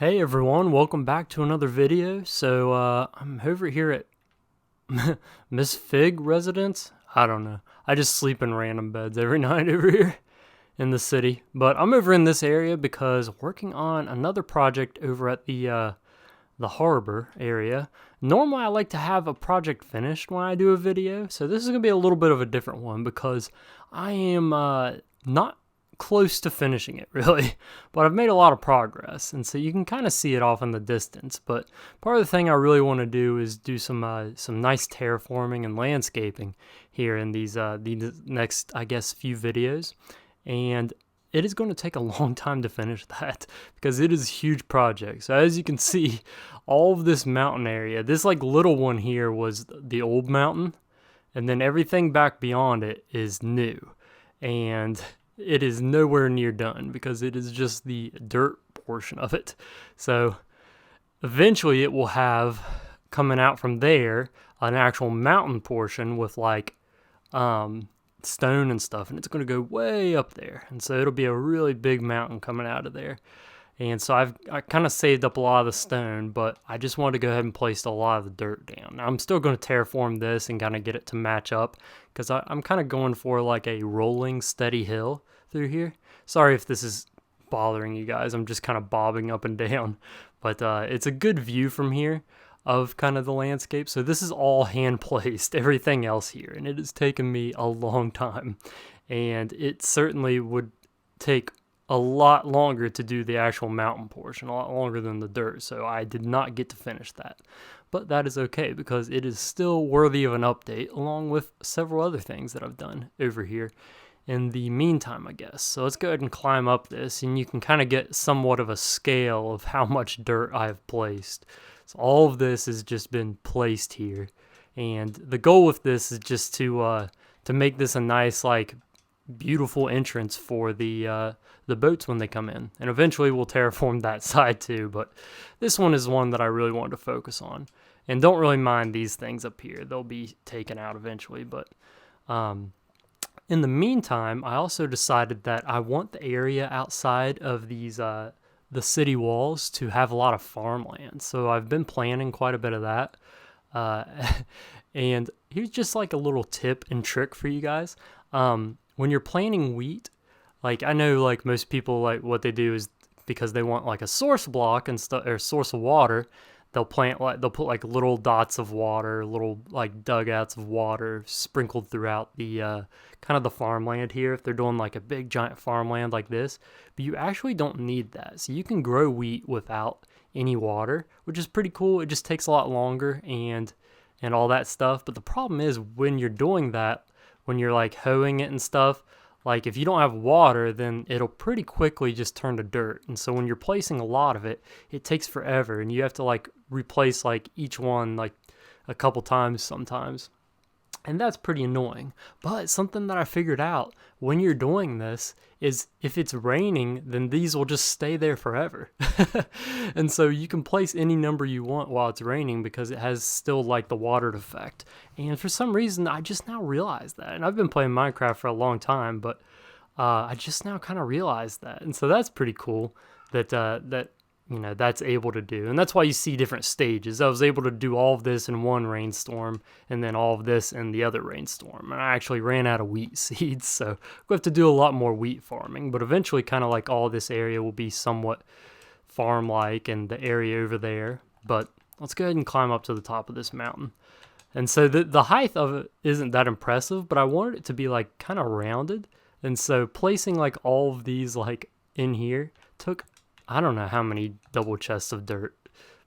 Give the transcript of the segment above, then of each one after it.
Hey everyone, welcome back to another video. I'm over here at Miss Fig residence. I don't know. I just sleep in random beds every night over here in the city. But I'm over in this area because working on another project over at the harbor area. Normally I like to have a project finished when I do a video, so this is going to be a little bit of a different one because I am not close to finishing it really, but I've made a lot of progress, and so you can kind of see it off in the distance. But part of the thing I really want to do is do some nice terraforming and landscaping here in these next, I guess, few videos, and it is going to take a long time to finish that because it is a huge project. So as you can see, all of this mountain area, this like little one here was the old mountain, and then everything back beyond it is new, and it is nowhere near done because it is just the dirt portion of it. So eventually it will have, coming out from there, an actual mountain portion with like stone and stuff, and it's going to go way up there, and so it'll be a really big mountain coming out of there. And so I kind of saved up a lot of the stone, but I just wanted to go ahead and place a lot of the dirt down. Now, I'm still going to terraform this and kind of get it to match up because I'm kind of going for like a rolling steady hill through here. Sorry if this is bothering you guys. I'm just kind of bobbing up and down, but it's a good view from here of kind of the landscape. So this is all hand placed, everything else here, and it has taken me a long time, and it certainly would take a lot longer to do the actual mountain portion, a lot longer than the dirt, so I did not get to finish that. But that is okay because it is still worthy of an update, along with several other things that I've done over here in the meantime, I guess. So let's go ahead and climb up this, and you can kind of get somewhat of a scale of how much dirt I've placed. So all of this has just been placed here, and the goal with this is just to make this a nice, like, beautiful entrance for the boats when they come in, and eventually we'll terraform that side too. But this one is one that I really wanted to focus on, and don't really mind these things up here; they'll be taken out eventually. But in the meantime, I also decided that I want the area outside of these the city walls to have a lot of farmland. So I've been planning quite a bit of that. And here's just like a little tip and trick for you guys. When you're planting wheat, like I know like most people, like what they do is because they want like a source block and stuff, or source of water, they'll put like little dots of water, little like dugouts of water sprinkled throughout the kind of the farmland here if they're doing like a big giant farmland like this. But you actually don't need that. So you can grow wheat without any water, which is pretty cool. It just takes a lot longer and all that stuff. But the problem is when you're doing that, when you're like hoeing it and stuff, like if you don't have water, then it'll pretty quickly just turn to dirt. And so when you're placing a lot of it, it takes forever, and you have to like replace like each one like a couple times sometimes. And that's pretty annoying. But something that I figured out when you're doing this is if it's raining, then these will just stay there forever. And so you can place any number you want while it's raining because it has still like the watered effect. And for some reason, I just now realized that. And I've been playing Minecraft for a long time, but I just now kind of realized that. And so that's pretty cool that that's able to do. And that's why you see different stages. I was able to do all of this in one rainstorm and then all of this in the other rainstorm. And I actually ran out of wheat seeds, so we have to do a lot more wheat farming. But eventually kind of like all this area will be somewhat farm-like, and the area over there. But let's go ahead and climb up to the top of this mountain. And so the height of it isn't that impressive, but I wanted it to be like kind of rounded. And so placing like all of these like in here took, I don't know how many double chests of dirt.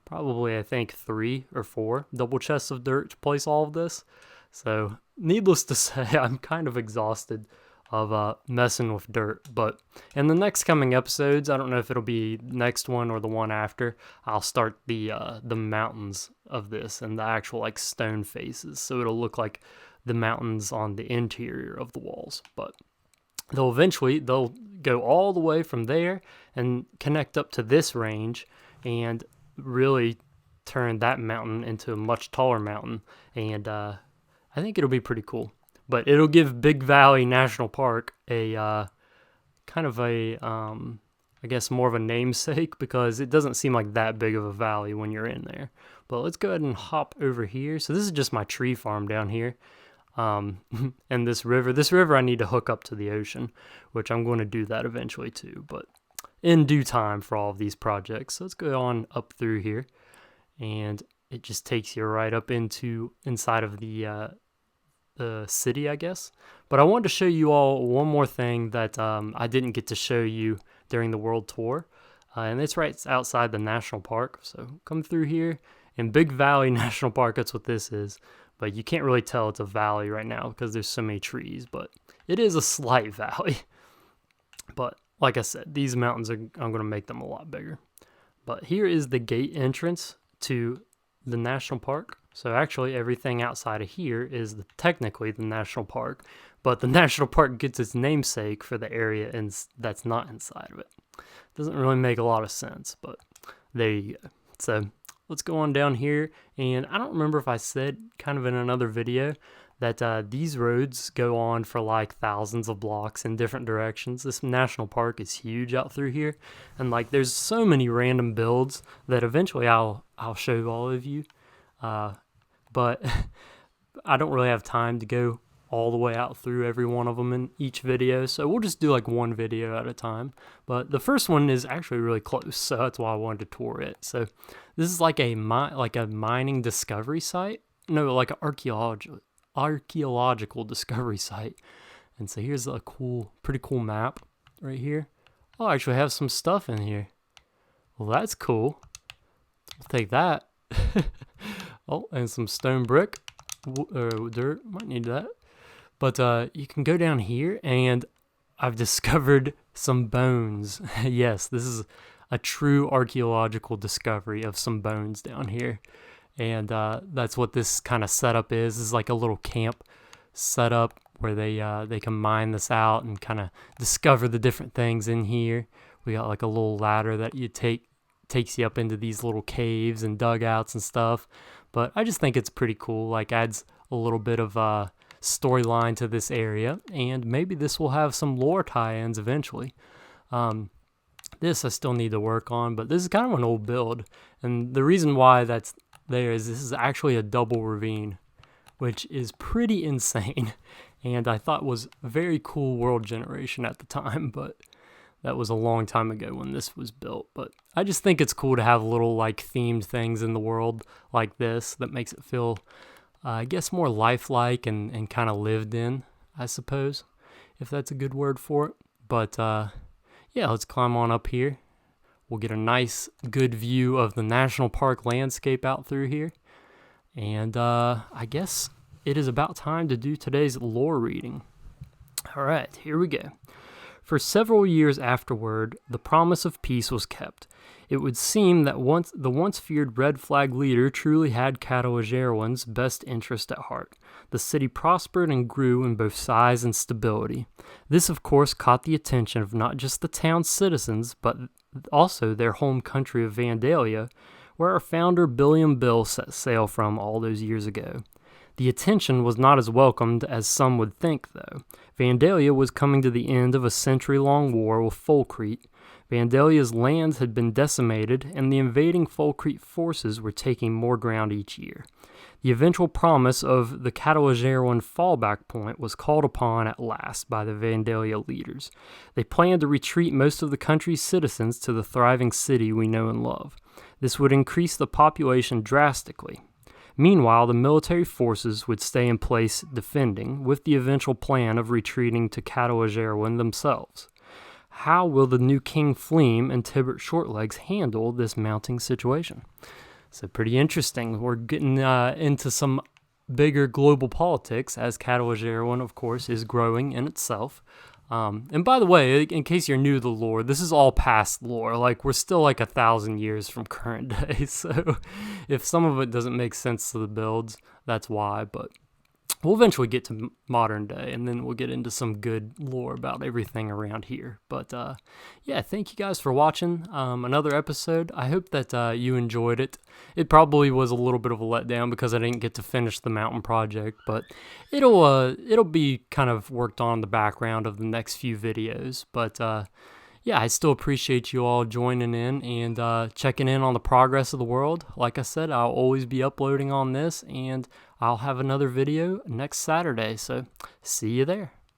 Probably, I think 3 or 4 double chests of dirt to place all of this. So, needless to say, I'm kind of exhausted of messing with dirt. But in the next coming episodes, I don't know if it'll be next one or the one after, I'll start the mountains of this and the actual like stone faces. So it'll look like the mountains on the interior of the walls. But they'll go all the way from there and connect up to this range and really turn that mountain into a much taller mountain. And I think it'll be pretty cool. But it'll give Big Valley National Park a kind of a I guess, more of a namesake because it doesn't seem like that big of a valley when you're in there. But let's go ahead and hop over here. So this is just my tree farm down here. And this river I need to hook up to the ocean, which I'm going to do that eventually too, but in due time for all of these projects. So let's go on up through here, and it just takes you right up inside of the city, I guess. But I wanted to show you all one more thing that I didn't get to show you during the world tour, and it's right outside the national park. So come through here in Big Valley National Park. That's what this is, but you can't really tell it's a valley right now because there's so many trees, but it is a slight valley. But like I said, these mountains I'm going to make them a lot bigger. But here is the gate entrance to the national park. So actually everything outside of here is technically the national park, but the national park gets its namesake for the area that's not inside of it. Doesn't really make a lot of sense, but there you go. So let's go on down here, and I don't remember if I said kind of in another video that these roads go on for like thousands of blocks in different directions. This national park is huge out through here, and like there's so many random builds that eventually I'll show all of you. But I don't really have time to go all the way out through every one of them in each video, so we'll just do like one video at a time. But the first one is actually really close, so that's why I wanted to tour it. So this is like a mining discovery site. No, like an archaeological discovery site. And so here's a pretty cool map right here. Oh, I actually have some stuff in here. Well, that's cool. I'll take that. Oh, and some stone brick, dirt, might need that. But you can go down here, and I've discovered some bones. Yes, this is a true archaeological discovery of some bones down here. And that's what this kind of setup is. This is like a little camp setup where they can mine this out and kind of discover the different things in here. We got like a little ladder that you takes you up into these little caves and dugouts and stuff. But I just think it's pretty cool, like adds a little bit of storyline to this area, and maybe this will have some lore tie-ins eventually. This I still need to work on, but this is kind of an old build, and the reason why that's there is this is actually a double ravine, which is pretty insane, and I thought was very cool world generation at the time, but that was a long time ago when this was built. But I just think it's cool to have little like themed things in the world like this that makes it feel, I guess, more lifelike and kind of lived in, I suppose, if that's a good word for it. But yeah, let's climb on up here. We'll get a nice, good view of the national park landscape out through here. And I guess it is about time to do today's lore reading. All right, here we go. For several years afterward, the promise of peace was kept. It would seem that the once feared red flag leader truly had Catalageruan's best interest at heart. The city prospered and grew in both size and stability. This, of course, caught the attention of not just the town's citizens, but also their home country of Vandalia, where our founder Billiam Bill set sail from all those years ago. The attention was not as welcomed as some would think, though. Vandalia was coming to the end of a century-long war with Folcrete. Vandalia's lands had been decimated, and the invading Folcrete forces were taking more ground each year. The eventual promise of the Catalageruan fallback point was called upon at last by the Vandalia leaders. They planned to retreat most of the country's citizens to the thriving city we know and love. This would increase the population drastically. Meanwhile, the military forces would stay in place defending, with the eventual plan of retreating to Catalageruan themselves. How will the new King Fleam and Tibert Shortlegs handle this mounting situation? So pretty interesting. We're getting into some bigger global politics, as Catalageruan, of course, is growing in itself. And by the way, in case you're new to the lore, this is all past lore. Like, we're still like 1,000 years from current day. So if some of it doesn't make sense to the builds, that's why. But we'll eventually get to modern day, and then we'll get into some good lore about everything around here. But yeah, thank you guys for watching another episode. I hope that you enjoyed it. It probably was a little bit of a letdown because I didn't get to finish the mountain project, but it'll be kind of worked on in the background of the next few videos. But yeah, I still appreciate you all joining in and checking in on the progress of the world. Like I said, I'll always be uploading on this, and I'll have another video next Saturday, so see you there.